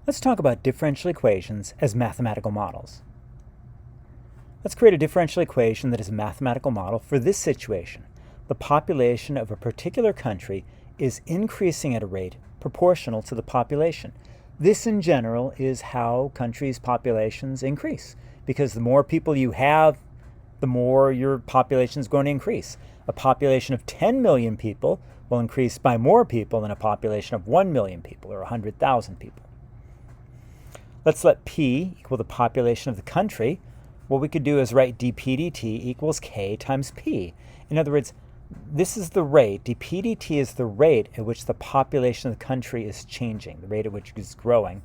Let's talk about differential equations as mathematical models. Let's create a differential equation that is a mathematical model for this situation. The population of a particular country is increasing at a rate proportional to the population. This, in general, is how countries' populations increase, because the more people you have, the more your population is going to increase. A population of 10 million people will increase by more people than a population of 1 million people or 100,000 people. Let's let P equal the population of the country. What we could do is write dp dt equals k times P. In other words, this is the rate, dp dt is the rate at which the population of the country is changing, the rate at which it is growing.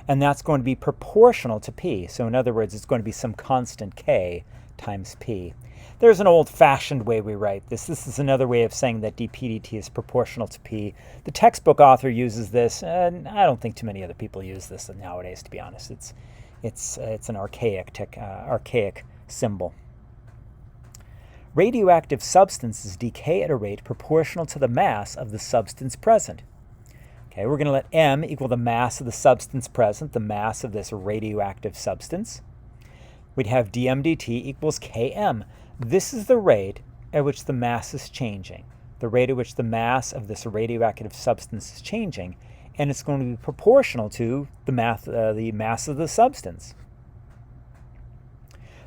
And that's going to be proportional to P. So in other words, it's going to be some constant K times P. There's an old-fashioned way we write this. This is another way of saying that dp dt is proportional to P. The textbook author uses this, and I don't think too many other people use this nowadays, to be honest. It's an archaic symbol. Radioactive substances decay at a rate proportional to the mass of the substance present. Okay, we're going to let M equal the mass of the substance present, the mass of this radioactive substance. We'd have dm dt equals km. This is the rate at which the mass is changing, the rate at which the mass of this radioactive substance is changing, and it's going to be proportional to the mass of the substance.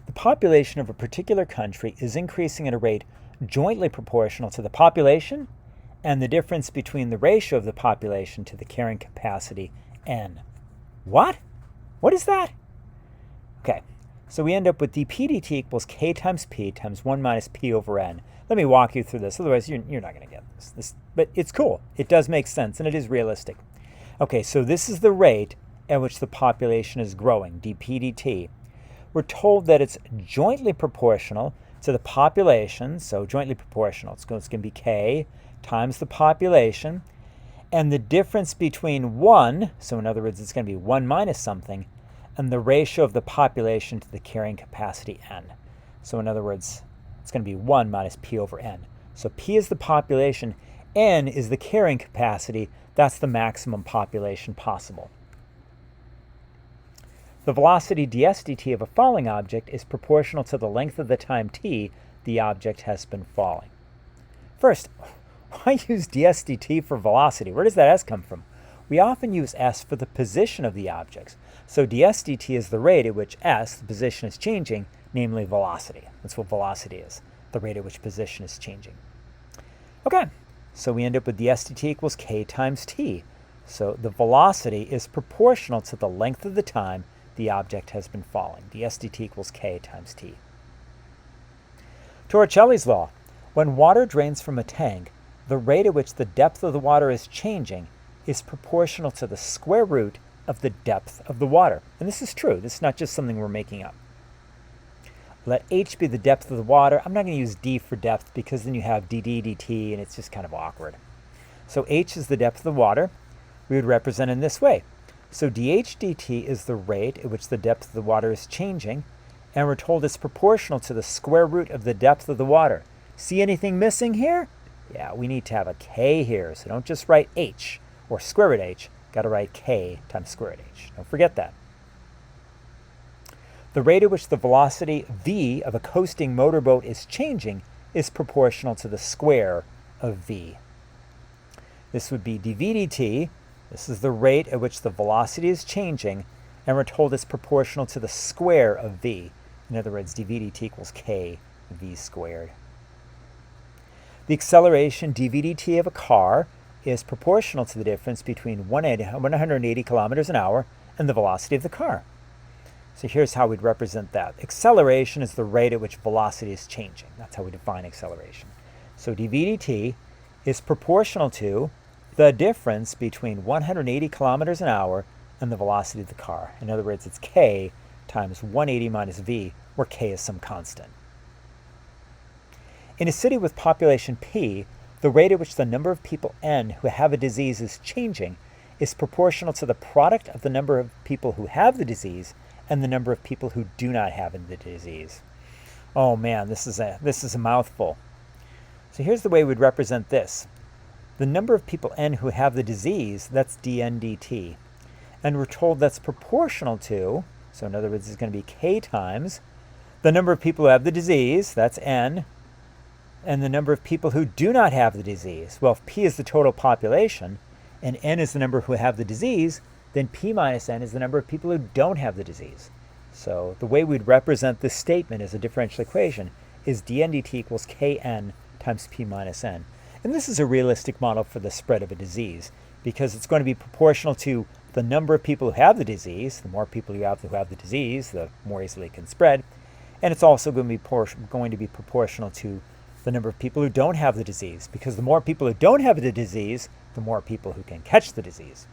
The population of a particular country is increasing at a rate jointly proportional to the population and the difference between the ratio of the population to the carrying capacity, n. What? What is that? Okay, so we end up with dp dt equals k times P times 1 minus P over n. Let me walk you through this, otherwise you're not going to get this. But it's cool. It does make sense, and it is realistic. Okay, so this is the rate at which the population is growing, dp dt. We're told that it's jointly proportional to the population, so jointly proportional. It's going to be k times the population, and the difference between 1, so in other words, it's going to be 1 minus something, and the ratio of the population to the carrying capacity, n. So in other words, it's going to be 1 minus P over n. So P is the population, n is the carrying capacity. That's the maximum population possible. The velocity ds dt of a falling object is proportional to the length of the time t the object has been falling. First, why use ds dt for velocity? Where does that s come from? We often use s for the position of the objects. So ds dt is the rate at which s, the position, is changing, namely velocity. That's what velocity is, the rate at which position is changing. Okay, so we end up with ds dt equals k times t. So the velocity is proportional to the length of the time the object has been falling. ds dt equals k times t. Torricelli's law. When water drains from a tank, the rate at which the depth of the water is changing is proportional to the square root of the depth of the water. And this is true. This is not just something we're making up. Let h be the depth of the water. I'm not going to use d for depth because then you have dd dt and it's just kind of awkward. So h is the depth of the water. We would represent in this way. So dh dt is the rate at which the depth of the water is changing, and we're told it's proportional to the square root of the depth of the water. See anything missing here? Yeah, we need to have a k here, so don't just write h or square root h. Got to write k times square root h. Don't forget that. The rate at which the velocity v of a coasting motorboat is changing is proportional to the square of v. This would be dv dt. This is the rate at which the velocity is changing, and we're told it's proportional to the square of v. In other words, dv dt equals k v squared. The acceleration dv dt of a car is proportional to the difference between 180 kilometers an hour and the velocity of the car. So here's how we'd represent that. Acceleration is the rate at which velocity is changing. That's how we define acceleration. So dv dt is proportional to the difference between 180 kilometers an hour and the velocity of the car. In other words, it's k times 180 minus v, where k is some constant. In a city with population p, the rate at which the number of people n who have a disease is changing is proportional to the product of the number of people who have the disease and the number of people who do not have the disease. Oh man, this is a mouthful. So here's the way we'd represent this. The number of people n who have the disease, that's dn dt. and we're told that's proportional to, so in other words, it's going to be k times the number of people who have the disease, that's n, and the number of people who do not have the disease. Well, if p is the total population and n is the number who have the disease, then p minus n is the number of people who don't have the disease. So the way we'd represent this statement as a differential equation is dn dt equals kn times p minus n. And this is a realistic model for the spread of a disease because it's going to be proportional to the number of people who have the disease. The more people you have who have the disease, the more easily it can spread. And it's also going to be proportional to the number of people who don't have the disease, because the more people who don't have the disease, the more people who can catch the disease.